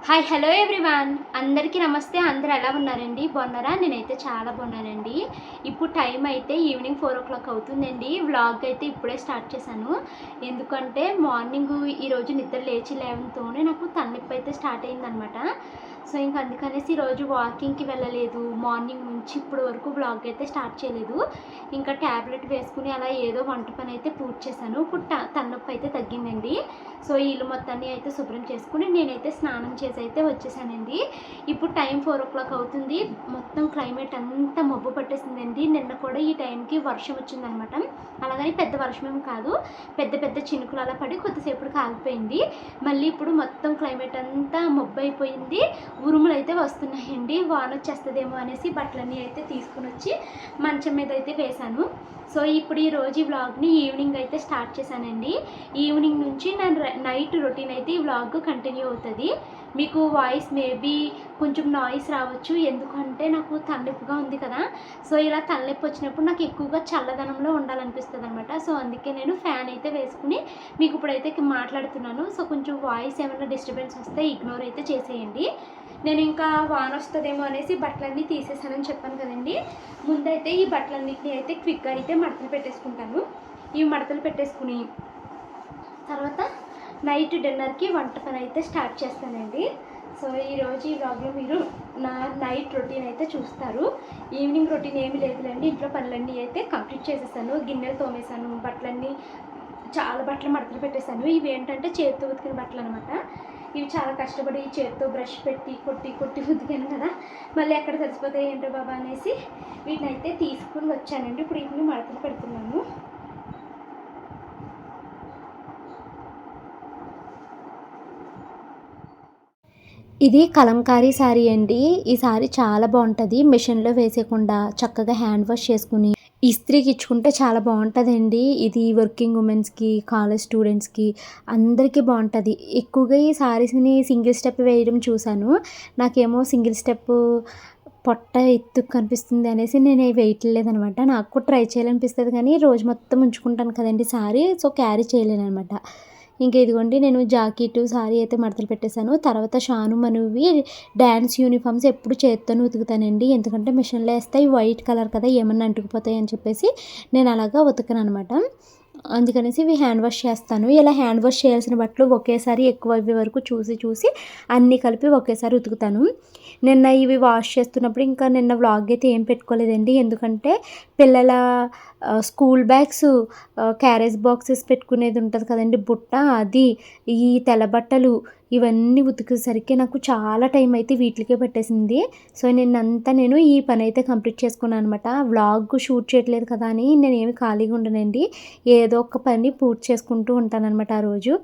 Hi hello everyone, అందరికీ నమస్తే. అందరూ ఎలా ఉన్నారండి? బాగున్నారా? నేనైతే చాలా బాగున్నానండి. ఇప్పుడు టైం అయితే ఈవినింగ్ 4:00 అవుతుందండి. వ్లాగ్ అయితే ఇప్పుడే స్టార్ట్ చేశాను. ఎందుకంటే మార్నింగ్ ఈరోజు నిద్ర లేవడంతోనే నాకు తలనొప్పి అయితే స్టార్ట్ అయిందనమాట. సో ఇంక అందుకనేసి ఈరోజు వాకింగ్కి వెళ్ళలేదు. మార్నింగ్ నుంచి ఇప్పుడు వరకు వ్లాగ్ అయితే స్టార్ట్ చేయలేదు. ఇంకా ట్యాబ్లెట్ వేసుకుని అలా ఏదో వంట పని అయితే పూర్తి చేశాను. ఇప్పుడు తలనొప్పి అయితే తగ్గిందండి. సో ఈ ఇల్లు మొత్తాన్ని అయితే శుభ్రం చేసుకుని నేనైతే స్నానం చేసి అయితే వచ్చేసానండి. ఇప్పుడు టైం 4:00 అవుతుంది. మొత్తం క్లైమేట్ అంతా మబ్బు పట్టేసిందండి. నిన్న కూడా ఈ టైంకి వర్షం వచ్చిందనమాట. అలాగని పెద్ద వర్షం ఏమి కాదు, పెద్ద పెద్ద చినుకులు అలా పడి కొద్దిసేపటికి ఆగిపోయింది. మళ్ళీ ఇప్పుడు మొత్తం క్లైమేట్ అంతా మబ్బు అయిపోయింది. ఉరుములు అయితే వస్తున్నాయండి. వాన వచ్చేస్తుందేమో అనేసి బట్టలన్నీ అయితే తీసుకుని వచ్చి మంచం మీద అయితే వేశాను. సో ఇప్పుడు ఈరోజు ఈ వ్లాగ్ని ఈవినింగ్ అయితే స్టార్ట్ చేశానండి. ఈవినింగ్ నుంచి నైట్ రొటీన్ అయితే ఈ వ్లాగ్ కంటిన్యూ అవుతుంది. మీకు వాయిస్ మేబీ కొంచెం నాయిస్ రావచ్చు, ఎందుకంటే నాకు తలనొప్పిగా ఉంది కదా. సో ఇలా తలనొప్పి వచ్చినప్పుడు నాకు ఎక్కువగా చల్లదనంలో ఉండాలనిపిస్తుంది అనమాట. సో అందుకే నేను ఫ్యాన్ అయితే వేసుకుని మీకు ఇప్పుడైతే మాట్లాడుతున్నాను. సో కొంచెం వాయిస్ ఏమైనా డిస్టర్బెన్స్ వస్తే ఇగ్నోర్ అయితే చేసేయండి. నేను ఇంకా వాన వస్తుందేమో అనేసి బట్టలన్నీ తీసేసానని చెప్పాను కదండి. ముందైతే ఈ బట్టలన్నింటినీ అయితే క్విక్గా అయితే మడతలు పెట్టేసుకుంటాను. ఇవి మడతలు పెట్టేసుకుని తర్వాత నైట్ డిన్నర్కి వంట పని అయితే స్టార్ట్ చేస్తానండి. సో ఈరోజు ఈ వ్లాగ్లో మీరు నా నైట్ రొటీన్ అయితే చూస్తారు. ఈవినింగ్ రొటీన్ ఏమీ లేదులేండి. ఇంట్లో పనులన్నీ అయితే కంప్లీట్ చేసేసాను. గిన్నెలు తోమేశాను, బట్టలన్నీ చాలా బట్టలు మడతలు పెట్టేశాను. ఇవి ఏంటంటే చేతితో ఉతికిన బట్టలు అనమాట. ఇవి చాలా కష్టపడి చేతితో బ్రష్ పెట్టి కొట్టి కొట్టి ఉతికాను కదా, మళ్ళీ ఎక్కడ తెలిసిపోతాయి ఏంటో బాబా అనేసి వీటిని అయితే తీసుకుని వచ్చానండి. ఇప్పుడు వీటిని మడతలు పెడుతున్నాను. ఇది కలంకారీ శారీ అండి. ఈ శారీ చాలా బాగుంటుంది. మిషన్లో వేసేయకుండా చక్కగా హ్యాండ్ వాష్ చేసుకుని ఇస్త్రీకి ఇచ్చుకుంటే చాలా బాగుంటుందండి. ఇది వర్కింగ్ ఉమెన్స్కి, కాలేజ్ స్టూడెంట్స్కి అందరికీ బాగుంటుంది. ఎక్కువగా ఈ శారీస్ని సింగిల్ స్టెప్ వేయడం చూశాను. నాకేమో సింగిల్ స్టెప్ పొట్ట ఎత్తుకు కనిపిస్తుంది అనేసి నేను వేయట్లేదనమాట. నాకు ట్రై చేయాలనిపిస్తుంది కానీ రోజు మొత్తం ఉంచుకుంటాను కదండి శారీ, సో క్యారీ చేయలేను అనమాట. ఇంకా ఇదిగోండి నేను జాకెట్ శారీ అయితే మడతలు పెట్టేశాను. తర్వాత షాను మనువి డ్యాన్స్ యూనిఫామ్స్ ఎప్పుడు చేత్తోనే ఉతుకుతానండి. ఎందుకంటే మిషన్లో వేస్తే వైట్ కలర్ కదా, ఏమన్నా అంటుకుపోతాయి అని చెప్పేసి నేను అలాగా ఉతకను అనమాట. అందుకనేసి ఇవి హ్యాండ్ వాష్ చేస్తాను. ఇలా హ్యాండ్ వాష్ చేయాల్సిన బట్టలు ఒకేసారి ఎక్కువ అయ్యే వరకు చూసి అన్నీ కలిపి ఒకేసారి ఉతుకుతాను. నిన్న ఇవి వాష్ చేస్తున్నప్పుడు ఇంకా నిన్న వ్లాగ్ అయితే ఏం పెట్టుకోలేదండి. ఎందుకంటే పిల్లల స్కూల్ బ్యాగ్స్, క్యారేజ్ బాక్సెస్ పెట్టుకునేది ఉంటుంది కదండి, బుట్ట, అది ఈ తెల్ల బట్టలు ఇవన్నీ ఉతికేసరికి నాకు చాలా టైం అయితే వీటికే పట్టేసింది. సో నిన్నంతా నేను ఈ పని అయితే కంప్లీట్ చేసుకున్నాను అనమాట. వ్లాగ్ షూట్ చేయట్లేదు కదా అని నేను ఏమి ఖాళీగా ఉండనండి. ఏదో ఒక పని పూర్తి చేసుకుంటూ ఉంటానన్నమాట ఆ రోజు.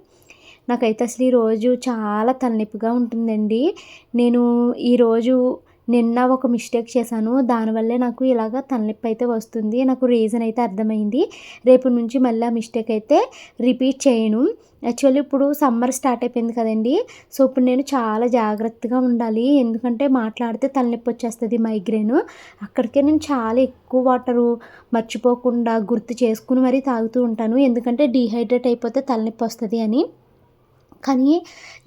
నాకైతే అసలు ఈరోజు చాలా తలనొప్పిగా ఉంటుందండి. నేను ఈరోజు నిన్న ఒక మిస్టేక్ చేశాను. దానివల్లే నాకు ఇలాగ తలనొప్పి అయితే వస్తుంది. నాకు రీజన్ అయితే అర్థమైంది. రేపు నుంచి మళ్ళీ ఆ మిస్టేక్ అయితే రిపీట్ చేయను. యాక్చువల్లీ ఇప్పుడు సమ్మర్ స్టార్ట్ అయిపోయింది కదండి. సో ఇప్పుడు నేను చాలా జాగ్రత్తగా ఉండాలి. ఎందుకంటే మాట్లాడితే తలనొప్పి వచ్చేస్తుంది, మైగ్రేన్. అక్కడికే నేను చాలా ఎక్కువ వాటరు మర్చిపోకుండా గుర్తు చేసుకుని మరీ తాగుతూ ఉంటాను. ఎందుకంటే డీహైడ్రేట్ అయిపోతే తలనొప్పి వస్తుంది అని. కానీ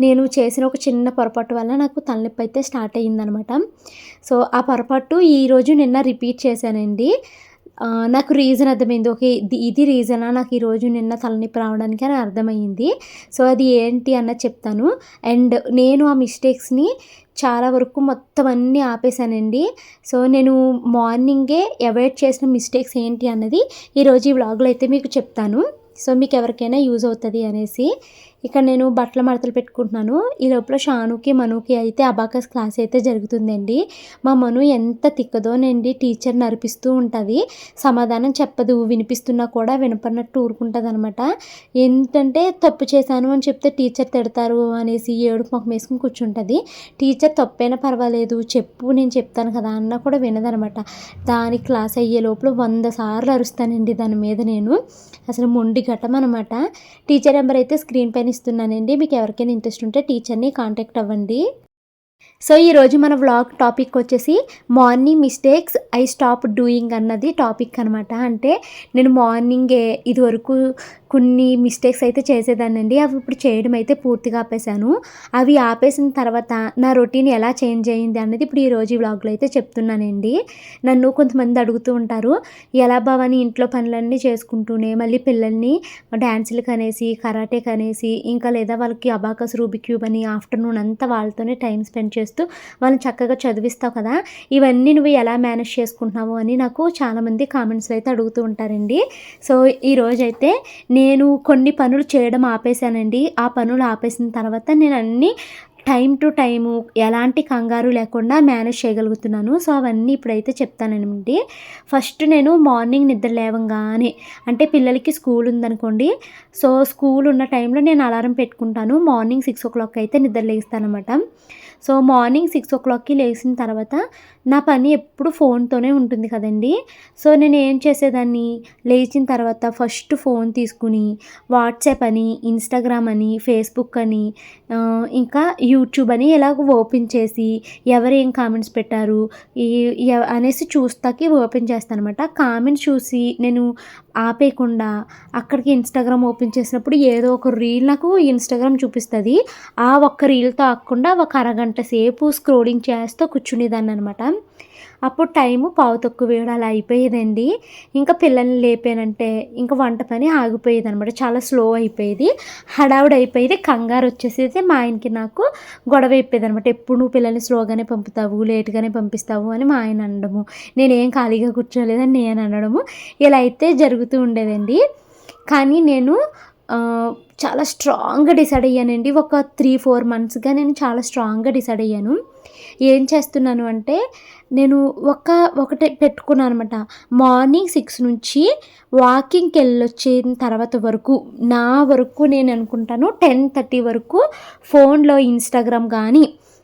నేను చేసిన ఒక చిన్న పొరపాటు వల్ల నాకు తలనొప్పి అయితే స్టార్ట్ అయ్యిందనమాట. సో ఆ పొరపాటు ఈరోజు నిన్న రిపీట్ చేశానండి. నాకు రీజన్ అర్థమైంది. ఓకే, ఇది రీజనా నాకు ఈరోజు నిన్న తలనొప్పి రావడానికి అని అర్థమయ్యింది. సో అది ఏంటి అన్నది చెప్తాను. అండ్ నేను ఆ మిస్టేక్స్ని చాలా వరకు మొత్తం అన్నీ ఆపేశానండి. సో నేను మార్నింగే అవాయిడ్ చేసిన మిస్టేక్స్ ఏంటి అన్నది ఈరోజు ఈ వ్లాగ్లో అయితే మీకు చెప్తాను. సో మీకు ఎవరికైనా యూజ్ అవుతుంది అనేసి. ఇక్కడ నేను బట్టల మడతలు పెట్టుకుంటున్నాను. ఈ లోపల షానుకి మనుకి అయితే అబాకస్ క్లాస్ అయితే జరుగుతుందండి. మా మను ఎంత తిక్కదోనండి, టీచర్ నరిపిస్తూ ఉంటుంది, సమాధానం చెప్పదు. వినిపిస్తున్నా కూడా వినపడినట్టు ఊరుకుంటుంది అనమాట. ఏంటంటే తప్పు చేశాను అని చెప్తే టీచర్ తిడతారు అనేసి ఏడుపు మొహం వేసుకుని కూర్చుంటుంది. టీచర్ తప్పైనా పర్వాలేదు చెప్పు, నేను చెప్తాను కదా అన్నా కూడా వినదనమాట. దాని క్లాస్ అయ్యే లోపల 100 సార్లు అరుస్తానండి దాని మీద నేను. అసలు మొండి ఘటం అనమాట. టీచర్ నెంబర్ అయితే స్క్రీన్ పైన ఇస్తున్నానండి. మీకు ఎవరికైనా ఇంట్రెస్ట్ ఉంటే టీచర్ని కాంటాక్ట్ అవ్వండి. సో ఈరోజు మన వ్లాగ్ టాపిక్ వచ్చేసి morning mistakes I stop doing అన్నది టాపిక్ అనమాట. అంటే నేను మార్నింగే ఇదివరకు కొన్ని మిస్టేక్స్ అయితే చేసేదాన్నండి. అవి ఇప్పుడు చేయడం అయితే పూర్తిగా ఆపేశాను. అవి ఆపేసిన తర్వాత నా రొటీన్ ఎలా చేంజ్ అయింది అన్నది ఇప్పుడు ఈరోజు ఈ వ్లాగ్‌లో అయితే చెప్తున్నానండి. నన్ను కొంతమంది అడుగుతూ ఉంటారు. ఎలా భవాని ఇంట్లో పనులన్నీ చేసుకుంటూనే మళ్ళీ పిల్లల్ని డాన్సులకనేసి, కరాటేకనేసి ఇంకా లేదా వాళ్ళకి అబాకస్, రూబిక్ క్యూబ్ అని ఆఫ్టర్‌నూన్ అంతా వాళ్ళతోనే టైమ్ స్పెండ్ చేస్తూ వాళ్ళని చక్కగా చదివిస్తావు కదా! ఇవన్నీ నువ్వు ఎలా మేనేజ్ చేసుకుంటున్నావు అని నాకు చాలామంది కామెంట్స్‌లో అయితే అడుగుతూ ఉంటారండి. సో, ఈరోజైతే నేను కొన్ని పనులు చేయడం ఆపేశానండి. ఆ పనులు ఆపేసిన తర్వాత నేను అన్నీ టైమ్ టు టైము ఎలాంటి కంగారు లేకుండా మేనేజ్ చేయగలుగుతున్నాను. సో, అవన్నీ ఇప్పుడైతే చెప్తానండి. ఫస్ట్ నేను మార్నింగ్ నిద్ర లేవంగానే అంటే పిల్లలకి స్కూల్ ఉందనుకోండి. సో, స్కూల్ ఉన్న టైంలో నేను అలారం పెట్టుకుంటాను. మార్నింగ్ 6:00 అయితే నిద్ర లేస్తాననమాట. సో, మార్నింగ్ 6:00కి లేసిన తర్వాత నా పని ఎప్పుడు ఫోన్‌తోనే ఉంటుంది కదండీ! సో, నేను ఏం చేసేదాన్ని లేచిన తర్వాత ఫస్ట్ ఫోన్ తీసుకుని వాట్సాప్ అని, ఇన్‌స్టాగ్రామ్ అని, ఫేస్‌బుక్ అని ఇంకా యూట్యూబ్ అని ఇలాగ ఓపెన్ చేసి ఎవరేం కామెంట్స్ పెట్టారు ఈ అనేసి చూస్తాకి ఓపెన్ చేస్తాననమాట. కామెంట్స్ చూసి నేను ఆపేయకుండా అక్కడికి ఇన్‌స్టాగ్రామ్ ఓపెన్ చేసినప్పుడు ఏదో ఒక రీల్ నాకు ఇన్‌స్టాగ్రామ్ చూపిస్తది. ఆ ఒక్క రీల్‌తో ఆగకుండా ఒక అరగంట సేపు స్క్రోలింగ్ చేస్తూ కూర్చునేదాన్ననమాట. అప్పుడు టైము 7:45 అలా అయిపోయేదండి. ఇంకా పిల్లల్ని లేపానంటే ఇంక వంట పని ఆగిపోయేదనమాట. చాలా స్లో అయిపోయేది. హడావుడి అయిపోయేది. కంగారు వచ్చేసేది. మా ఆయనకి నాకు గొడవ అయిపోయేదనమాట. ఎప్పుడు నువ్వు పిల్లల్ని స్లోగానే పంపుతావు, లేట్‌గానే పంపిస్తావు అని మా ఆయన అనడము. నేనేం ఖాళీగా కూర్చోలేదని నేను అనడము. ఇలా అయితే జరుగుతూ ఉండేదండి. కానీ నేను చాలా స్ట్రాంగ్‌గా డిసైడ్ అయ్యానండి. ఒక 3, 4 మంత్స్‌గా నేను చాలా స్ట్రాంగ్‌గా డిసైడ్ అయ్యాను. ఏం చేస్తున్నాను అంటే నేను ఒకటే పెట్టుకున్నాను అనమాట. మార్నింగ్ 6 నుంచి వాకింగ్‌కెళ్ళొచ్చిన తర్వాత వరకు నా వరకు నేను అనుకుంటాను 10:30 వరకు ఫోన్‌లో ఇన్‌స్టాగ్రామ్ గానీ,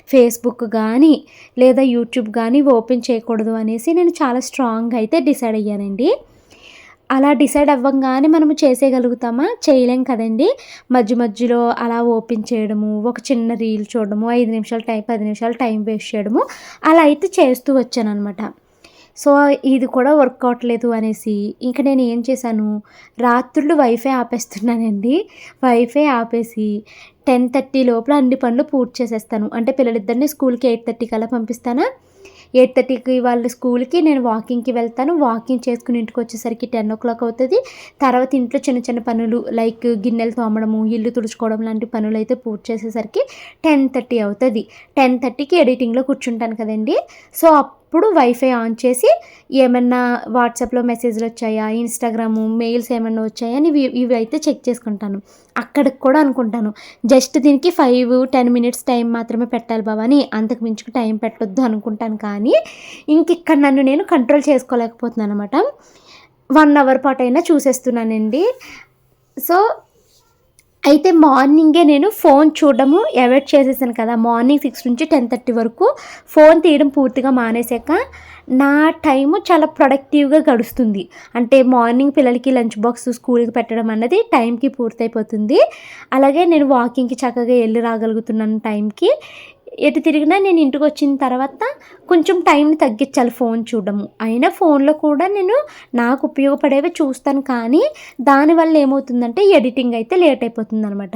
ఫేస్‌బుక్ గానీ, లేదా యూట్యూబ్ గానీ ఓపెన్ చేయకూడదు అనేసి నేను చాలా స్ట్రాంగ్‌గా అయితే డిసైడ్ అయ్యానండి. అలా డిసైడ్ అవ్వంగానే మనము చేసేయగలుగుతామా? చేయలేం కదండీ! మధ్య మధ్యలో అలా ఓపెన్ చేయడము, ఒక చిన్న రీల్ చూడడము, 5 నిమిషాలు 10 నిమిషాలు టైం వేస్ట్ చేయడము, అలా అయితే చేస్తూ వచ్చాననమాట. సో, ఇది కూడా వర్క్ అవ్వట్లేదు అనేసి ఇంక నేను ఏం చేశాను, రాత్రుళ్ళు వైఫై ఆపేస్తున్నానండి. వైఫై ఆపేసి 10:30 లోపల అన్ని పనులు పూర్తి చేసేస్తాను. అంటే పిల్లలిద్దరిని స్కూల్‌కి 8:30 కల్లా పంపిస్తానా, 8:30కి వాళ్ళ స్కూల్‌కి నేను వాకింగ్‌కి వెళ్తాను. వాకింగ్ చేసుకొని ఇంటికొచ్చేసరికి 10:00 అవుతది. తర్వాత ఇంట్లో చిన్న చిన్న పనులు లైక్ గిన్నెలు తోమడము, ఇల్లు తుడుచుకోవడం లాంటి పనులైతే పూర్తి చేసేసరికి 10:30 అవుతది. 10:30కి ఎడిటింగ్‌లో కూర్చుంటాను కదండీ! సో, అప్పుడు వైఫై ఆన్ చేసి ఏమన్నా వాట్సాప్‌లో మెసేజ్‌లొచ్చాయా, ఇన్‌స్టాగ్రాము, మెయిల్స్ ఏమన్నా వచ్చాయా అని ఇవైతే చెక్ చేసుకుంటాను. అక్కడికి కూడా అనుకుంటాను. జస్ట్ దీనికి 5, 10 మినిట్స్ టైం మాత్రమే పెట్టాలి భవాని, అంతకు మించి టైం పెట్టొద్దు అనుకుంటాను కానీ, ఇంకిక్కడ నన్ను నేను కంట్రోల్ చేసుకోలేకపోతున్నాననమాట. 1 అవర్ పాటైనా చూసేస్తున్నానండి. సో, అయితే మార్నింగే నేను ఫోన్ చూడడము అవాయిడ్ చేసేసాను కదా! మార్నింగ్ 6 నుంచి 10:30 వరకు ఫోన్ తీయడం పూర్తిగా మానేసాక నా టైము చాలా ప్రొడక్టివ్‌గా గడుస్తుంది. అంటే మార్నింగ్ పిల్లలకి లంచ్ బాక్స్ స్కూల్‌కి పెట్టడం అన్నది టైంకి పూర్తయిపోతుంది. అలాగే నేను వాకింగ్‌కి చక్కగా ఎళ్లి రాగలుగుతున్నాను టైంకి. ఎటు తిరిగినా నేను ఇంటికొచ్చిన తర్వాత కొంచెం టైంని తగ్గించాలి ఫోన్ చూడడము. అయినా ఫోన్‌లో కూడా నేను నాకు ఉపయోగపడేవే చూస్తాను కానీ, దానివల్ల ఏమవుతుందంటే ఎడిటింగ్ అయితే లేట్ అయిపోతుందనమాట.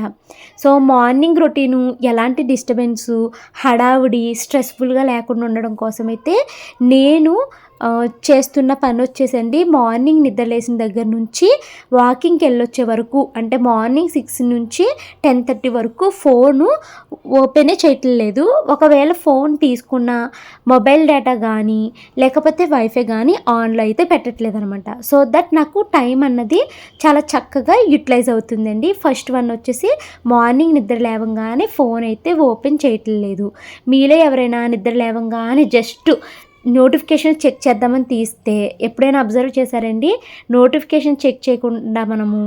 సో, మార్నింగ్ రొటీను ఎలాంటి డిస్టర్బెన్సు, హడావుడి, స్ట్రెస్‌ఫుల్‌గా లేకుండా ఉండడం కోసమైతే నేను చేస్తున్న పనొచ్చేసండి మార్నింగ్ నిద్ర లేసిన దగ్గర నుంచి వాకింగ్‌కెళ్ళొచ్చే వరకు అంటే మార్నింగ్ 6 నుంచి 10:30 వరకు ఫోను ఓపెనే చేయట్లేదు. ఒకవేళ ఫోన్ తీసుకున్న మొబైల్ డేటా గానీ, లేకపోతే వైఫై గానీ ఆన్‌లో అయితే పెట్టట్లేదనమాట. సో దట్ నాకు టైం అన్నది చాలా చక్కగా యుటిలైజ్ అవుతుందండి. ఫస్ట్ వన్ వచ్చేసి మార్నింగ్ నిద్ర లేవంగానే ఫోన్ అయితే ఓపెన్ చేయట్లేదు. మీలో ఎవరైనా నిద్ర లేవంగానే జస్ట్ నోటిఫికేషన్ చెక్ చేద్దామని తీస్తే ఎప్పుడైనా అబ్జర్వ్ చేశారండి? నోటిఫికేషన్ చెక్ చేయకుండా మనము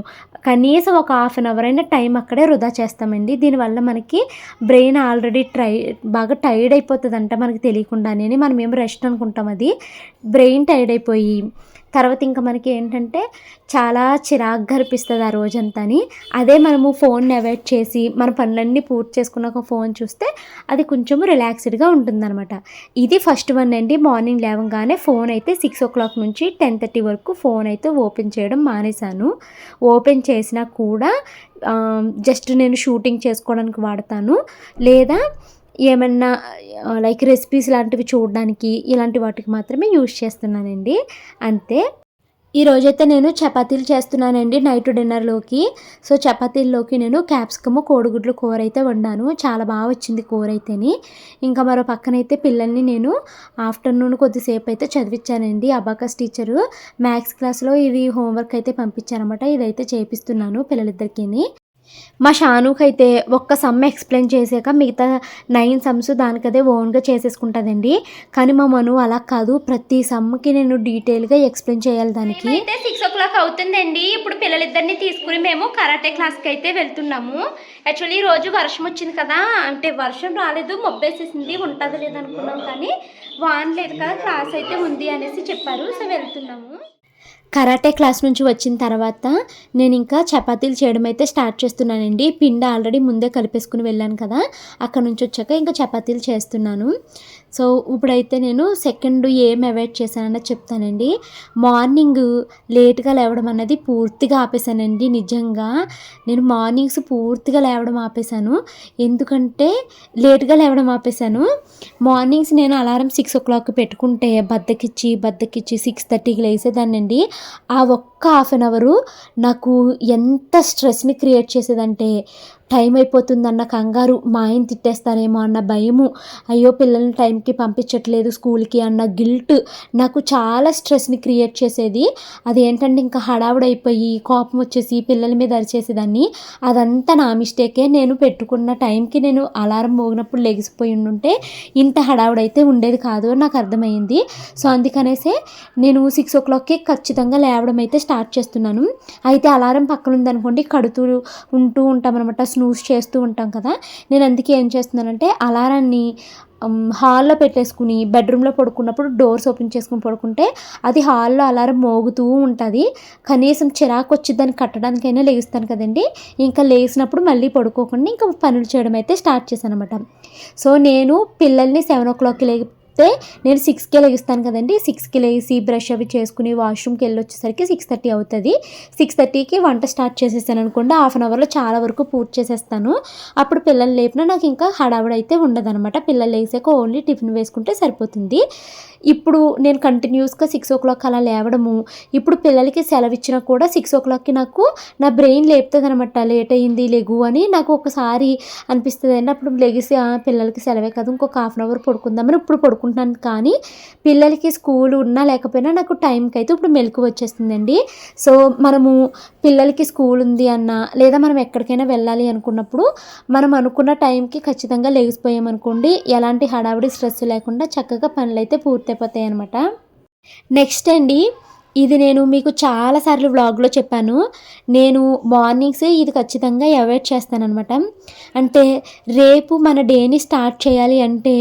కనీసం ఒక హాఫ్ అన్ అవర్ అయినా టైం అక్కడే వృధా చేస్తామండి. దీనివల్ల మనకి బ్రెయిన్ ఆల్రెడీ బాగా టైర్డ్ అయిపోతుందంట మనకు తెలియకుండానే. మనమేమో రెస్ట్ అనుకుంటాం, అది బ్రెయిన్ టైర్డ్ అయిపోయి తర్వాత ఇంకా మనకి ఏంటంటే చాలా చిరాకుగా అనిపిస్తుంది ఆ రోజంతాని. అదే మనము ఫోన్ని అవాయిడ్ చేసి మన పనులన్నీ పూర్తి చేసుకున్నాక ఫోన్ చూస్తే అది కొంచెము రిలాక్స్డ్గా ఉంటుందన్నమాట. ఇది ఫస్ట్ వన్ అండి. మార్నింగ్ లేవగానే ఫోన్ అయితే 6:00 నుంచి 10:30 వరకు ఫోన్ అయితే ఓపెన్ చేయడం మానేశాను. ఓపెన్ చేసినా కూడా జస్ట్ నేను షూటింగ్ చేసుకోవడానికి వాడతాను, లేదా ఏమన్నా లైక్ రెసిపీస్ లాంటివి చూడడానికి ఇలాంటి వాటికి మాత్రమే యూజ్ చేస్తున్నానండి, అంతే. ఈరోజైతే నేను చపాతీలు చేస్తున్నానండి నైట్ డిన్నర్లోకి. సో చపాతీల్లోకి నేను క్యాప్సికమ్ కోడిగుడ్లు కూర అయితే వండాను. చాలా బాగా వచ్చింది కూర అయితేని. ఇంకా మరో పక్కనైతే పిల్లల్ని నేను ఆఫ్టర్నూన్ కొద్దిసేపు అయితే చదివించానండి. అబాకస్ టీచరు మ్యాథ్స్ క్లాస్లో ఇవి హోంవర్క్ అయితే పంపించారనమాట. ఇదైతే చేపిస్తున్నాను పిల్లలిద్దరికీ. మా షానుకైతే ఒక్క సమ్ ఎక్స్ప్లెయిన్ చేసాక మిగతా 9 సమ్స్ దానికదే ఓన్గా చేసేసుకుంటుందండి. కానీ మా మను అలా కాదు, ప్రతి సమ్కి నేను డీటెయిల్గా ఎక్స్ప్లెయిన్ చేయాలి దానికి. అయితే 6:00 అవుతుందండి. ఇప్పుడు పిల్లలిద్దరిని తీసుకుని మేము కరాటే క్లాస్కి అయితే వెళ్తున్నాము. యాక్చువల్లీ ఈరోజు వర్షం వచ్చింది కదా, అంటే వర్షం రాలేదు, మబ్బేసేసింది, ఉంటుంది లేదనుకున్నాం, కానీ వాన లేదు కదా, క్లాస్ అయితే ఉంది అనేసి చెప్పారు. సో వెళ్తున్నాము. కరాటే క్లాస్ నుంచి వచ్చిన తర్వాత నేను ఇంకా చపాతీలు చేయడం అయితే స్టార్ట్ చేస్తున్నానండి. పిండి ఆల్రెడీ ముందే కలిపేసుకుని వెళ్ళాను కదా, అక్కడ నుంచి వచ్చాక ఇంకా చపాతీలు చేస్తున్నాను. సో ఇప్పుడైతే నేను సెకండ్ ఏం అవాయిడ్ చేశానన్నది చెప్తానండి. మార్నింగ్ లేట్గా లేవడం అన్నది పూర్తిగా ఆపేశానండి. నిజంగా నేను మార్నింగ్స్ పూర్తిగా లేవడం ఆపేశాను. ఎందుకంటే లేట్గా లేవడం ఆపేశాను. మార్నింగ్స్ నేను అలారం 6:00 పెట్టుకుంటే బద్దకిచ్చి 6:30కి లేసేదాన్నండి. ఆ ఒక్క హాఫ్ అన్ అవరు నాకు ఎంత స్ట్రెస్ని క్రియేట్ చేసేదంటే, టైం అయిపోతుందన్న కంగారు, మా ఆయన తిట్టేస్తారేమో అన్న భయము, అయ్యో పిల్లల్ని టైంకి పంపించట్లేదు స్కూల్కి అన్న గిల్ట్ నాకు చాలా స్ట్రెస్ని క్రియేట్ చేసేది. అదేంటంటే ఇంకా హడావుడైపోయి కోపం వచ్చేసి పిల్లల మీద అరిచేసేదాన్ని. అదంతా నా మిస్టేకే. నేను పెట్టుకున్న టైంకి నేను అలారం మోగినప్పుడు లెగిసిపోయి ఉండుంటే ఇంత హడావుడైతే ఉండేది కాదు అని నాకు అర్థమైంది. సో అందుకనేసే నేను 6:00కి ఖచ్చితంగా లేవడం అయితే స్టార్ట్ చేస్తున్నాను. అయితే అలారం పక్కన ఉందనుకోండి, కడుతూ ఉంటామన్నమాట, స్నూజ్ చేస్తూ ఉంటాం కదా. నేను అందుకే ఏం చేస్తున్నానంటే అలారాన్ని హాల్లో పెట్టేసుకుని బెడ్రూమ్లో పడుకున్నప్పుడు డోర్స్ ఓపెన్ చేసుకుని పడుకుంటే అది హాల్లో అలారం మోగుతూ ఉంటుంది. కనీసం చిరాకు వచ్చి దాన్ని కట్టడానికైనా లేస్తాను కదండి. ఇంకా లేచినప్పుడు మళ్ళీ పడుకోకుండా ఇంకా పనులు చేయడం అయితే స్టార్ట్ చేశాను అనమాట. సో నేను పిల్లల్ని 7:00కి నేను 6కే లెగిస్తాను కదండి. 6కి లేచి బ్రష్ అవి చేసుకుని వాష్రూమ్కి వెళ్ళి వచ్చేసరికి 6:30 అవుతుంది. 6:30కి వంట స్టార్ట్ చేసేసాను అనుకోండి, హాఫ్ అన్ అవర్లో చాలా వరకు పూర్తి చేసేస్తాను. అప్పుడు పిల్లలు లేపినా నాకు ఇంకా హడావుడి అయితే ఉండదనమాట. పిల్లలు లేసాక ఓన్లీ టిఫిన్ వేసుకుంటే సరిపోతుంది. ఇప్పుడు నేను కంటిన్యూస్గా 6:00 అలా లేవడము, ఇప్పుడు పిల్లలకి సెలవు ఇచ్చినా కూడా 6:00కి నాకు నా బ్రెయిన్ లేపుతుంది అనమాట. లేట్ అయ్యింది లెగు అని నాకు ఒకసారి అనిపిస్తుంది అండి. అప్పుడు లెగిసి పిల్లలకి సెలవే కదా, ఇంకొక హాఫ్ అన్ అవర్ పడుకుందామని ఇప్పుడు పడుకుంటున్నాను. కానీ పిల్లలకి స్కూల్ ఉన్నా లేకపోయినా నాకు టైంకి అయితే ఇప్పుడు మెలకువ వచ్చేస్తుందండి. సో మనము పిల్లలకి స్కూల్ ఉంది అన్నా, లేదా మనం ఎక్కడికైనా వెళ్ళాలి అనుకున్నప్పుడు మనం అనుకున్న టైంకి ఖచ్చితంగా లెగిసిపోయామనుకోండి, ఎలాంటి హడావిడి స్ట్రెస్ లేకుండా చక్కగా పనులు అయితే పూర్తయిపోతాయి అనమాట. నెక్స్ట్ అండి, ఇది నేను మీకు చాలాసార్లు వ్లాగ్లో చెప్పాను. నేను మార్నింగ్స్ ఇది ఖచ్చితంగా అవాయిడ్ చేస్తానన్నమాట. అంటే రేపు మన డేని స్టార్ట్ చేయాలి అంటే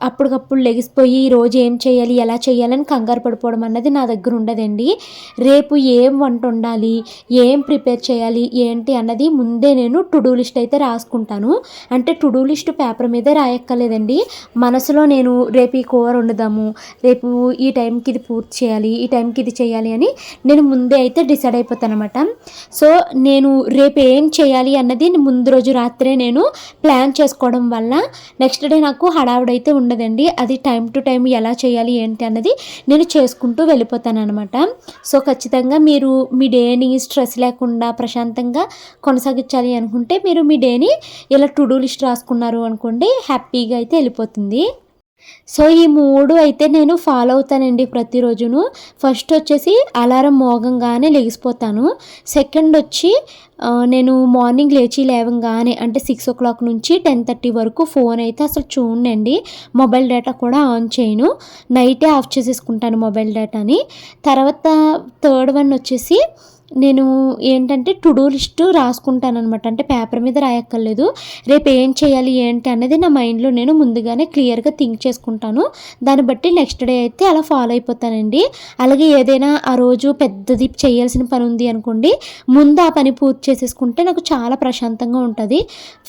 అప్పటికప్పుడు లెగిసిపోయి ఈరోజు ఏం చేయాలి, ఎలా చేయాలని కంగారు పడిపోవడం అన్నది నా దగ్గర ఉండదండి. రేపు ఏం వంట వండాలి, ఏం ప్రిపేర్ చేయాలి ఏంటి అన్నది ముందే నేను టు డూ లిస్ట్ అయితే రాసుకుంటాను. అంటే టు డూ లిస్ట్ పేపర్ మీదే రాయక్కర్లేదండి. మనసులో నేను రేపు ఈ కూర వండుదాము, రేపు ఈ టైంకి ఇది పూర్తి చేయాలి, ఈ టైంకి ఇది చేయాలి అని నేను ముందే అయితే డిసైడ్ అయిపోతాను అనమాట. సో నేను రేపు ఏం చేయాలి అన్నది ముందు రోజు రాత్రే నేను ప్లాన్ చేసుకోవడం వల్ల నెక్స్ట్ డే నాకు హడావుడైతే ఉండదండి. అది టైం టు టైం ఎలా చేయాలి ఏంటి అన్నది నేను చేసుకుంటూ వెళ్ళిపోతాను అనమాట. సో ఖచ్చితంగా మీరు మీ డేని స్ట్రెస్ లేకుండా ప్రశాంతంగా కొనసాగించాలి అనుకుంటే మీరు మీ డేని ఇలా టు డూ లిస్ట్ రాసుకున్నారు అనుకోండి, హ్యాపీగా అయితే వెళ్ళిపోతుంది. సో ఈ 3 అయితే నేను ఫాలో అవుతానండి ప్రతిరోజును. ఫస్ట్ వచ్చేసి అలారం మోగంగానే లెగిసిపోతాను. సెకండ్ వచ్చి నేను మార్నింగ్ లేవంగానే అంటే 6:00 నుంచి 10:30 వరకు ఫోన్ అయితే అసలు చూడనండి. మొబైల్ డేటా కూడా ఆన్ చేయను. నైటే ఆఫ్ చేసేసుకుంటాను మొబైల్ డేటాని. తర్వాత థర్డ్ వన్ వచ్చేసి నేను ఏంటంటే టు డూ లిస్ట్ రాసుకుంటాననమాట. అంటే పేపర్ మీద రాయక్కర్లేదు. రేపు ఏం చేయాలి ఏంటి అనేది నా మైండ్‌లో నేను ముందుగానే క్లియర్‌గా థింక్ చేసుకుంటాను. దాన్ని బట్టి నెక్స్ట్ డే అయితే అలా ఫాలో అయిపోతానండి. అలాగే ఏదైనా ఆ రోజు పెద్దది చేయాల్సిన పని ఉంది అనుకోండి, ముందు ఆ పని పూర్తి చేసేసుకుంటే నాకు చాలా ప్రశాంతంగా ఉంటది.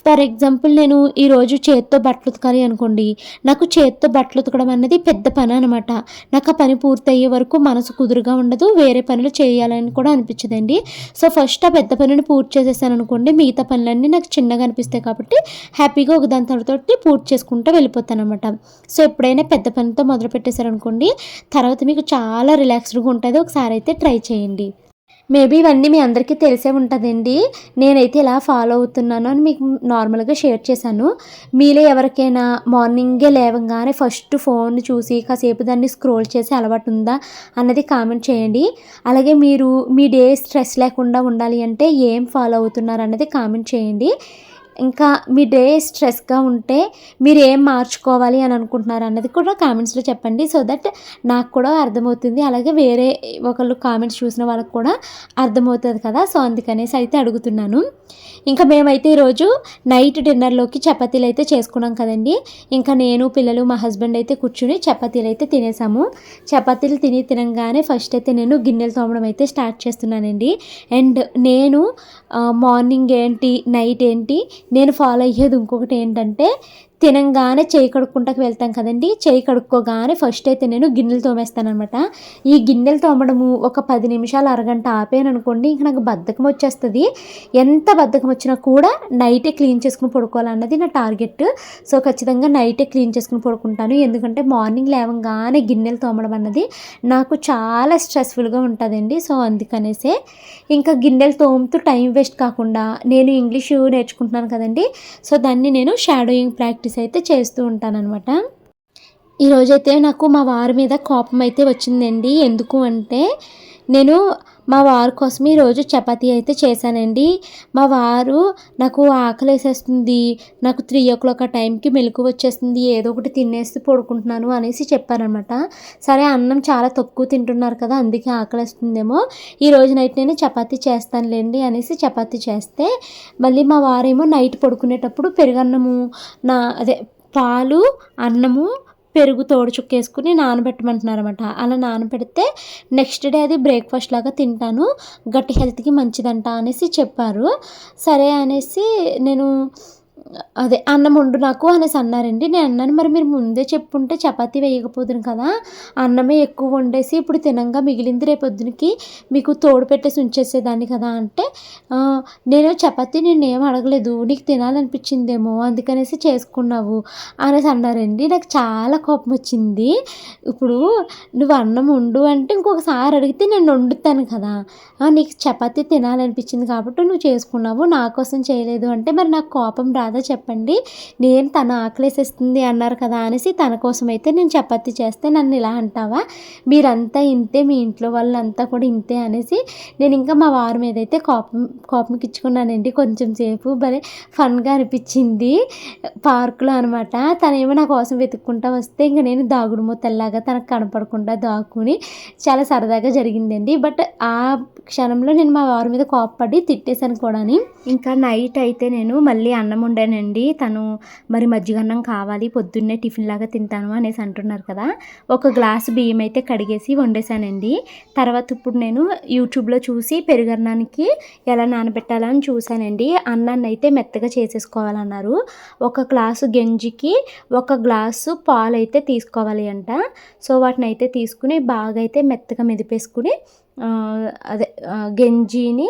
ఫర్ ఎగ్జాంపుల్ నేను ఈరోజు చేత్తో బట్టలు ఉతకాలి అనుకోండి, నాకు చేత్తో బట్టలు ఉతకడం అనేది పెద్ద పని అనమాట. నాకు ఆ పని పూర్తయ్యే వరకు మనసు కుదురుగా ఉండదు. వేరే పనులు చేయాలని కూడా అనిపించదండి. సో, ఫస్ట్ ఆ పెద్ద పనిని పూర్తి చేసేసాననుకోండి, మిగతా పనులన్నీ నాకు చిన్నగా అనిపిస్తాయి కాబట్టి హ్యాపీగా ఒకదాని తర్వాతొకటి పూర్తి చేసుకుంటూ వెళ్ళిపోతాననమాట. సో, ఎప్పుడైనా పెద్ద పనితో మొదలుపెట్టేసారనుకోండి, తర్వాత మీకు చాలా రిలాక్స్డ్‌గా ఉంటది. ఒకసారైతే ట్రై చేయండి. మేబీ ఇవన్నీ మీ అందరికీ తెలిసే ఉంటదండి. నేనైతే ఇలా ఫాలో అవుతున్నాను అని మీకు నార్మల్‌గా షేర్ చేశాను. మీలో ఎవరికైనా మార్నింగే లేవంగానే ఫస్ట్ ఫోన్ చూసి కాసేపు దాన్ని స్క్రోల్ చేసే అలవాటు ఉందా అన్నది కామెంట్ చేయండి. అలాగే మీరు మీ డే స్ట్రెస్ లేకుండా ఉండాలి అంటే ఏం ఫాలో అవుతున్నారు అన్నది కామెంట్ చేయండి. ఇంకా మీ డే స్ట్రెస్‌గా ఉంటే మీరు ఏం మార్చుకోవాలి అని అనుకుంటున్నారు అన్నది కూడా కామెంట్స్‌లో చెప్పండి. సో దట్ నాకు కూడా అర్థమవుతుంది. అలాగే వేరే ఒకళ్ళు కామెంట్స్ చూసిన వాళ్ళకి కూడా అర్థమవుతది కదా! సో అందుకనేసి అయితే అడుగుతున్నాను. ఇంకా మేమైతే ఈరోజు నైట్ డిన్నర్‌లోకి చపాతీలైతే చేసుకున్నాం కదండీ! ఇంకా నేను, పిల్లలు, మా హస్బెండ్ అయితే కూర్చొని చపాతీలైతే తినేసాము. చపాతీలు తినంగానే ఫస్ట్ అయితే నేను గిన్నెలు తోమడం అయితే స్టార్ట్ చేస్తున్నానండి. అండ్ నేను మార్నింగ్ ఏంటి, నైట్ ఏంటి, నేను ఫాలో అయ్యేది ఇంకొకటి ఏంటంటే తినంగానే చేయి కడుక్కుంటాకి వెళ్తాం కదండీ! చేయి కడుక్కోగానే ఫస్ట్ అయితే నేను గిన్నెలు తోమేస్తాననమాట. ఈ గిన్నెలు తోమడము ఒక 10 నిమిషాలు, అరగంట ఆపాననుకోండి ఇంక నాకు బద్ధకం వచ్చేస్తది. ఎంత బద్ధకం వచ్చినా కూడా నైటే క్లీన్ చేసుకొని పడుకోవాలన్నది నా టార్గెట్. సో, ఖచ్చితంగా నైటే క్లీన్ చేసుకొని పడుకుంటాను. ఎందుకంటే మార్నింగ్ లేవంగానే గిన్నెలు తోమడం అన్నది నాకు చాలా స్ట్రెస్‌ఫుల్‌గా ఉంటదండి. సో, అందుకనేసే ఇంకా గిన్నెలు తోముతూ టైం వేస్ట్ కాకుండా నేను ఇంగ్లీషు నేర్చుకుంటున్నాను కదండీ! సో, దాన్ని నేను షాడోయింగ్ ప్రాక్టీస్ అయితే చేస్తూ ఉంటాననమాట. ఈరోజైతే నాకు మా వారి మీద కోపం అయితే వచ్చిందండి. ఎందుకు అంటే నేను మా వారి కోసం ఈరోజు చపాతీ అయితే చేశానండి. మా వారు నాకు ఆకలేసేస్తుంది, నాకు 3:00 ఆ టైంకి మెలుకువ వచ్చేస్తుంది, ఏదో ఒకటి తినేసి పడుకుంటున్నాను అనేసి చెప్పారనమాట. సరే అన్నం చాలా తక్కువ తింటున్నారు కదా! అందుకే ఆకలేస్తుందేమో ఈరోజు నైట్ నేను చపాతీ చేస్తానులేండి అనేసి చపాతీ చేస్తే, మళ్ళీ మా వారేమో నైట్ పడుకునేటప్పుడు పెరుగన్నము అదే పాలు, అన్నము, పెరుగు తోడు చుక్కేసుకొని నానబెట్టమంటున్నారనమాట. అలా నానబెడితే నెక్స్ట్ డే అది బ్రేక్‌ఫాస్ట్ లాగా తింటాను. గట్ హెల్త్‌కి మంచిదంట అనేసి చెప్పారు. సరే అనేసి నేను అన్నం వండు నాకు అనేసి అన్నారండి. నేను అన్నాను, మరి మీరు ముందే చెప్పుంటే చపాతీ వేయకపోదును కదా! అన్నమే ఎక్కువ వండేసి ఇప్పుడు తినంగా మిగిలింది రేపొద్దునకి మీకు తోడు పెట్టేసి ఉంచేసేదాన్ని కదా! అంటే నేను చపాతీ నిన్నేం అడగలేదు. నీకు తినాలనిపించిందేమో అందుకనేసి చేసుకున్నావు అనేసి అన్నారండి. నాకు చాలా కోపమొచ్చింది. ఇప్పుడు నువ్వు అన్నం వండు అంటే ఇంకొకసారి అడిగితే నేను వండుతాను కదా! నీకు చపాతీ తినాలనిపించింది కాబట్టి నువ్వు చేసుకున్నావు. నా కోసం చేయలేదు అంటే మరి నాకు కోపం రాదా చెప్పండి? నేను తన ఆకలేసేస్తుంది అన్నారు కదా అనేసి తన కోసమైతే నేను చపాతీ చేస్తే నన్ను ఇలా అంటావా? మీరంతా ఇంతే, మీ ఇంట్లో వాళ్ళంతా కూడా ఇంతే అనేసి నేను ఇంకా మా వారి మీదైతే కోపంకిచ్చుకున్నానండి కొంచెం సేపు. భలే ఫన్‌గా అనిపించింది. పార్క్‌లో అనమాట. తనేమో నా కోసం వెతుక్కుంటా వస్తే ఇంక నేను దాగుడుమూతల్లాగా తనకు కనపడకుండా దాక్కుని చాలా సరదాగా జరిగిందండి. బట్ ఆ క్షణంలో నేను మా వారి మీద కోప్పడి తిట్టేసాను కూడాని. ఇంకా నైట్ అయితే నేను మళ్ళీ అన్నం వండానండి. తను మరి మజ్జిగన్నం కావాలి పొద్దున్నే టిఫిన్‌లాగా తింటాను అనేసి అంటున్నారు కదా! ఒక గ్లాసు బియ్యం అయితే కడిగేసి వండేసానండి. తర్వాత ఇప్పుడు నేను యూట్యూబ్‌లో చూసి పెరుగన్నానికి ఎలా నానబెట్టాలా అని చూసానండి. అన్నాన్ని అయితే మెత్తగా చేసేసుకోవాలన్నారు. ఒక గ్లాసు గంజికి ఒక గ్లాసు పాలైతే తీసుకోవాలి అంట. సో, వాటినైతే తీసుకుని బాగా అయితే మెత్తగా మెదిపేసుకుని గంజిని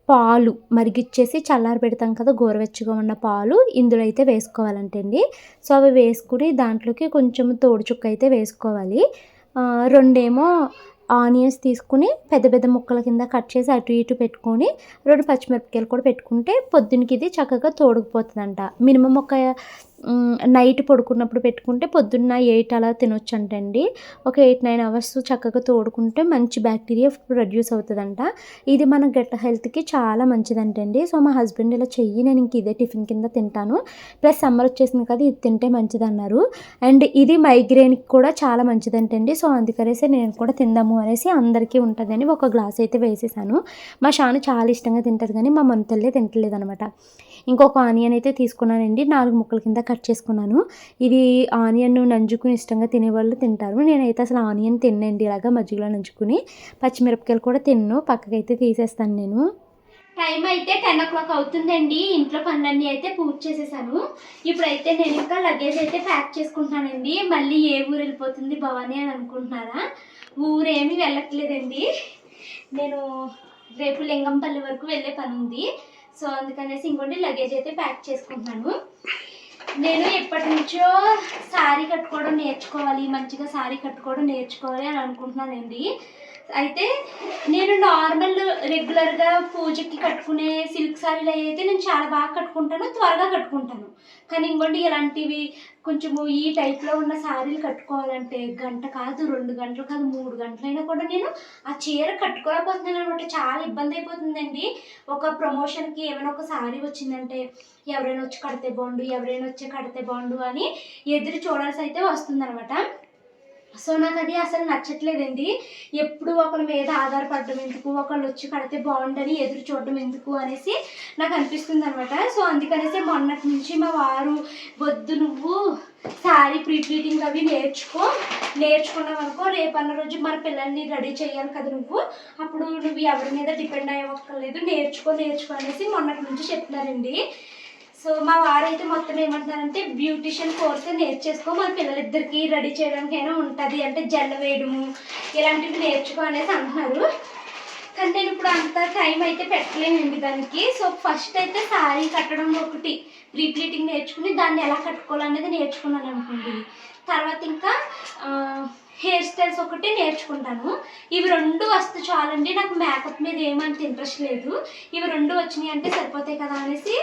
పాలు మరిగిచ్చేసి చల్లారబెడతాం కదా! గోరువెచ్చగా ఉన్న పాలు ఇందులో అయితే వేసుకోవాలంటండి. సో, అవి వేసుకుని దాంట్లోకి కొంచెం తోడు చుక్క అయితే వేసుకోవాలి. రెండేమో ఆనియన్స్ తీసుకుని పెద్ద పెద్ద ముక్కల కింద కట్ చేసి అటు ఇటు పెట్టుకొని 2 పచ్చిమిరపకాయలు కూడా పెట్టుకుంటే పొద్దునకి ఇది చక్కగా తోడుకుపోతుందంట. మినిమమ్ ఒక నైట్ పడుకున్నప్పుడు పెట్టుకుంటే పొద్దున్న 8 అలా తినొచ్చంటండి. ఒక 8, 9 అవర్స్ చక్కగా తోడుకుంటే మంచి బ్యాక్టీరియా ప్రొడ్యూస్ అవుతదంట. ఇది మన గట్ హెల్త్‌కి చాలా మంచిదంటండి. సో, మా హస్బెండ్ ఇలా చెయ్యి, నేను ఇంక ఇదే టిఫిన్ కింద తింటాను. ప్లస్ సమ్మర్ వచ్చేసింది కదా! ఇది తింటే మంచిదన్నారు. అండ్ ఇది మైగ్రేన్‌కి కూడా చాలా మంచిదంటండి. సో, అందుకనేసి నేను కూడా తిందాము అనేసి అందరికీ ఉంటదని ఒక గ్లాస్ అయితే వేసేసాను. మా షాను చాలా ఇష్టంగా తింటది కానీ మా మనుతల్లే తింటలేదనమాట. ఇంకొక ఆనియన్ అయితే తీసుకున్నానండి. 4 ముక్కల కింద కట్ చేసుకున్నాను. ఇది ఆనియన్ నంజుకుని ఇష్టంగా తినేవాళ్ళు తింటారు. నేనైతే అసలు ఆనియన్ తిననండి. ఇలాగా మజ్జిగలో నంజుకుని. పచ్చిమిరపకాయలు కూడా తినను. పక్కకైతే తీసేస్తాను నేను. టైం అయితే 10:00 అవుతుందండి. ఇంట్లో పనులన్నీ అయితే పూర్తి చేసేసాను. ఇప్పుడైతే నేను ఇంకా లగేజ్ అయితే ప్యాక్ చేసుకుంటున్నానండి. మళ్ళీ ఏ ఊరు వెళ్ళిపోతుంది భవానీ అని అనుకుంటున్నారా? ఊరేమీ వెళ్ళట్లేదండి. నేను రేపు లింగంపల్లి వరకు వెళ్ళే పని ఉంది. సో అందుకనేసి ఇంకోటి లగేజ్ అయితే ప్యాక్ చేసుకుంటున్నాను. నేను ఎప్పటి నుంచో శారీ కట్టుకోవడం నేర్చుకోవాలి, మంచిగా శారీ కట్టుకోవడం నేర్చుకోవాలి అని అనుకుంటున్నానండి. అయితే నేను నార్మల్ రెగ్యులర్గా పూజకి కట్టుకునే సిల్క్ శారీలు అయితే నేను చాలా బాగా కట్టుకుంటాను, త్వరగా కట్టుకుంటాను. కానీ ఇంకోటి ఇలాంటివి కొంచెము ఈ టైప్లో ఉన్న శారీలు కట్టుకోవాలంటే గంట కాదు, 2 గంటలు కాదు, 3 గంటలైనా కూడా నేను ఆ చీర కట్టుకోలేకపోతున్నాను అనమాట. చాలా ఇబ్బంది అయిపోతుందండి. ఒక ప్రమోషన్కి ఏమైనా ఒక శారీ వచ్చిందంటే ఎవరైనా వచ్చి కడితే బాగుండు, ఎవరైనా వచ్చి కడితే బాగుండు అని ఎదురు చూడాల్సి అయితే వస్తుందనమాట. సో నాకు అది అసలు నచ్చట్లేదండి. ఎప్పుడు ఒకరి మీద ఆధారపడడం ఎందుకు, ఒకళ్ళు వచ్చి కడితే బాగుండని ఎదురు చూడడం ఎందుకు అనేసి నాకు అనిపిస్తుంది అనమాట. సో అందుకనేసి మొన్నటి నుంచి మా వారు, వద్దు నువ్వు శారీ ప్రీప్లీటింగ్ అవి నేర్చుకున్నావు అనుకో, రేపన్న రోజు మన పిల్లల్ని రెడీ చేయాలి కదా నువ్వు, అప్పుడు నువ్వు ఎవరి మీద డిపెండ్ అయ్యక్కర్లేదు, నేర్చుకో అనేసి మొన్నటి నుంచి చెప్తున్నారండి. సో మా వారైతే మొత్తం ఏమంటున్నారంటే బ్యూటిషియన్ కోర్స్ నేర్చేసుకో, మన పిల్లలిద్దరికి రెడీ చేయడానికైనా ఉంటుంది, అంటే జల్ల వేయడము ఇలాంటివి నేర్చుకో అనేసి అంటున్నారు. కానీ నేను ఇప్పుడు అంత టైం అయితే పెట్టలేనండి దానికి. సో ఫస్ట్ అయితే శారీ కట్టడం ఒకటి ప్రీప్లీటింగ్ నేర్చుకుని దాన్ని ఎలా కట్టుకోవాలనేది నేర్చుకున్నాను అనుకోండి. తర్వాత ఇంకా హెయిర్ స్టైల్స్ ఒకటి నేర్చుకుంటాను. ఇవి 2 వస్తే చాలండి. నాకు మేకప్ మీద ఏమంత ఇంట్రెస్ట్ లేదు. ఇవి 2 వచ్చినాయి అంటే సరిపోతాయి కదా అనేసి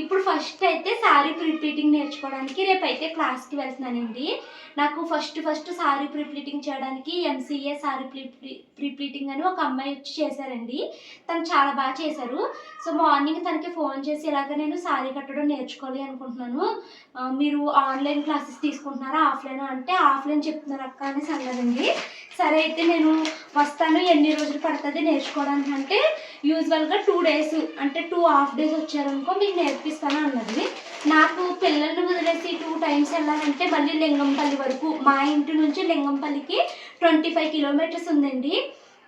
ఇప్పుడు ఫస్ట్ అయితే శారీ ప్రీప్లీటింగ్ నేర్చుకోవడానికి రేపైతే క్లాస్కి వెళ్తున్నానండి. నాకు ఫస్ట్ శారీ ప్రీప్లీటింగ్ చేయడానికి ఎంసీఏ శారీ ప్రీప్లీటింగ్ అని ఒక అమ్మాయి వచ్చి చేశారండి. తను చాలా బాగా చేశారు. సో మార్నింగ్ తనకి ఫోన్ చేసి ఇలాగ నేను శారీ కట్టడం నేర్చుకోవాలి అనుకుంటున్నాను, మీరు ఆన్లైన్ క్లాసెస్ తీసుకుంటున్నారా ఆఫ్లైన్ అంటే, ఆఫ్లైన్ చెప్తున్నారు అక్క అనేసి అన్నదండి. సరే అయితే నేను వస్తాను, ఎన్ని రోజులు పడుతుంది నేర్చుకోవడానికి అంటే, యూజువల్గా 2 డేస్ అంటే 2 హాఫ్ డేస్ వచ్చారనుకో మీకు నేర్పిస్తాను అన్నది. నాకు పిల్లల్ని వదిలేసి 2 టైమ్స్ వెళ్ళాలంటే మళ్ళీ లింగంపల్లి వరకు, మా ఇంటి నుంచి లింగంపల్లికి 25 కిలోమీటర్స్ ఉందండి.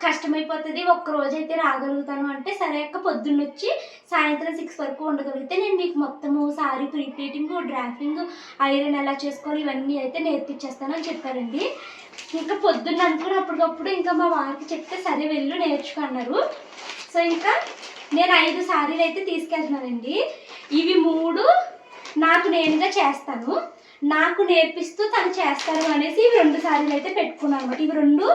కష్టమైపోతుంది. ఒక్కరోజైతే రాగలుగుతాను అంటే, సరే అక్క పొద్దున్నొచ్చి సాయంత్రం 6 వరకు ఉండగలిగితే నేను మీకు మొత్తము శారీ ప్రీప్లీటింగ్, డ్రాఫింగ్, ఐరన్ ఎలా చేసుకోవాలి ఇవన్నీ అయితే నేర్పించేస్తానని చెప్పారండి. ఇంకా పొద్దున్న అనుకుని అప్పటికప్పుడు ఇంకా మా వారికి చెప్తే సరే వెళ్ళు నేర్చుకో అన్నారు. సో ఇంకా నేను 5 శారీలు అయితే తీసుకెళ్తున్నానండి. ఇవి 3 నాకు నేనుగా చేస్తాను, నాకు నేర్పిస్తూ తను చేస్తారు అనేసి ఇవి 2 శారీలు అయితే పెట్టుకున్నాను అనమాట. ఇవి 2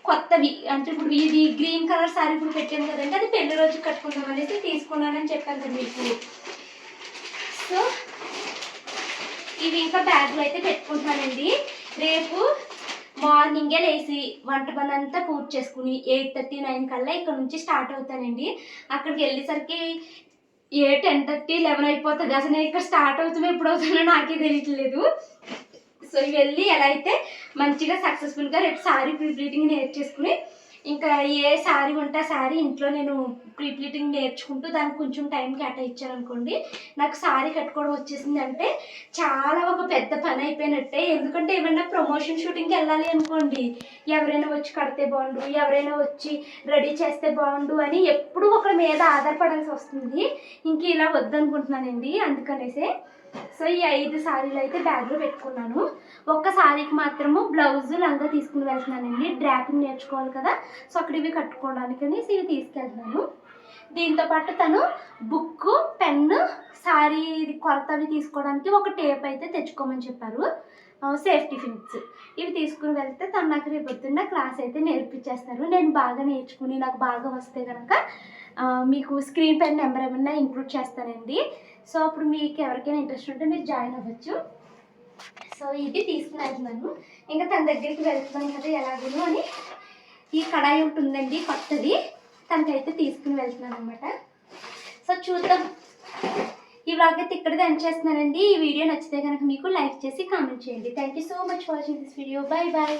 కొత్తవి, అంటే ఇప్పుడు ఇది గ్రీన్ కలర్ శారీ ఇప్పుడు పెట్టాను కదండి, అది పెళ్లి రోజు కట్టుకుందాం అనేసి తీసుకున్నానని చెప్పాను కదా మీకు. సో ఇవి ఇంకా బ్యాగ్లో అయితే పెట్టుకుంటున్నానండి. రేపు మార్నింగే లేచి వంట పని అంతా పూర్తి చేసుకుని 8:30, 9 కల్లా ఇక్కడ నుంచి స్టార్ట్ అవుతానండి. అక్కడికి వెళ్ళేసరికి 10:30, 11 అయిపోతుంది. అసలు నేను ఇక్కడ స్టార్ట్ అవుతుందో ఎప్పుడు అవుతుందో నాకే తెలియట్లేదు. సో ఇవి వెళ్ళి ఎలా అయితే మంచిగా సక్సెస్ఫుల్గా రేపు శారీ ప్రీప్లీటింగ్ నేర్చేసుకుని, ఇంకా ఏ శారీ ఉంటే ఆ శారీ ఇంట్లో నేను ప్రీప్లీటింగ్ నేర్చుకుంటూ దానికి కొంచెం టైం కేటాయించాను అనుకోండి, నాకు శారీ కట్టుకోవడం వచ్చేసింది అంటే చాలా ఒక పెద్ద పని అయిపోయినట్టే. ఎందుకంటే ఏమైనా ప్రమోషన్ షూటింగ్కి వెళ్ళాలి అనుకోండి, ఎవరైనా వచ్చి కడితే బాగుండు, ఎవరైనా వచ్చి రెడీ చేస్తే బాగుండు అని ఎప్పుడూ ఒకరి మీద ఆధారపడాల్సి వస్తుంది. ఇంక ఇలా వద్దనుకుంటున్నానండి అందుకనేసే. సో ఈ 5 శారీలు అయితే బ్యాగ్లో పెట్టుకున్నాను. ఒక్క శారీకి మాత్రము బ్లౌజ్ లంగా తీసుకుని వెళ్తున్నానండి. డ్రాపింగ్ నేర్చుకోవాలి కదా, సో అక్కడ ఇవి కట్టుకోవడానికి ఇవి తీసుకెళ్తున్నాను. దీంతోపాటు తను బుక్, పెన్ను, శారీ కొలత అవి తీసుకోవడానికి ఒక టేప్ అయితే తెచ్చుకోమని చెప్పారు, సేఫ్టీ పిన్స్. ఇవి తీసుకుని వెళ్తే తను నాకు రేపు పొద్దున్న క్లాస్ అయితే నేర్పించేస్తారు. నేను బాగా నేర్చుకుని నాకు బాగా వస్తే కనుక మీకు స్క్రీన్ పైన నెంబర్ ఏమన్నా ఇంక్లూడ్ చేస్తానండి. సో అప్పుడు మీకు ఎవరికైనా ఇంట్రెస్ట్ ఉంటే మీరు జాయిన్ అవ్వచ్చు. సో ఇది తీసుకుని వెళ్తున్నాను. ఇంకా తన దగ్గరికి వెళ్తున్నాను కదా ఎలాగోను అని ఈ కడాయి ఒకటి ఉందండి కొత్తది, తనకైతే తీసుకుని వెళ్తున్నాను అనమాట. సో చూద్దాం. ఈ వ్లాగ్ అయితే ఇక్కడితో ఎండ్ చేస్తున్నానండి. ఈ వీడియో నచ్చితే కనుక మీకు లైక్ చేసి కామెంట్ చేయండి. Thank you so much for watching this video. Bye bye.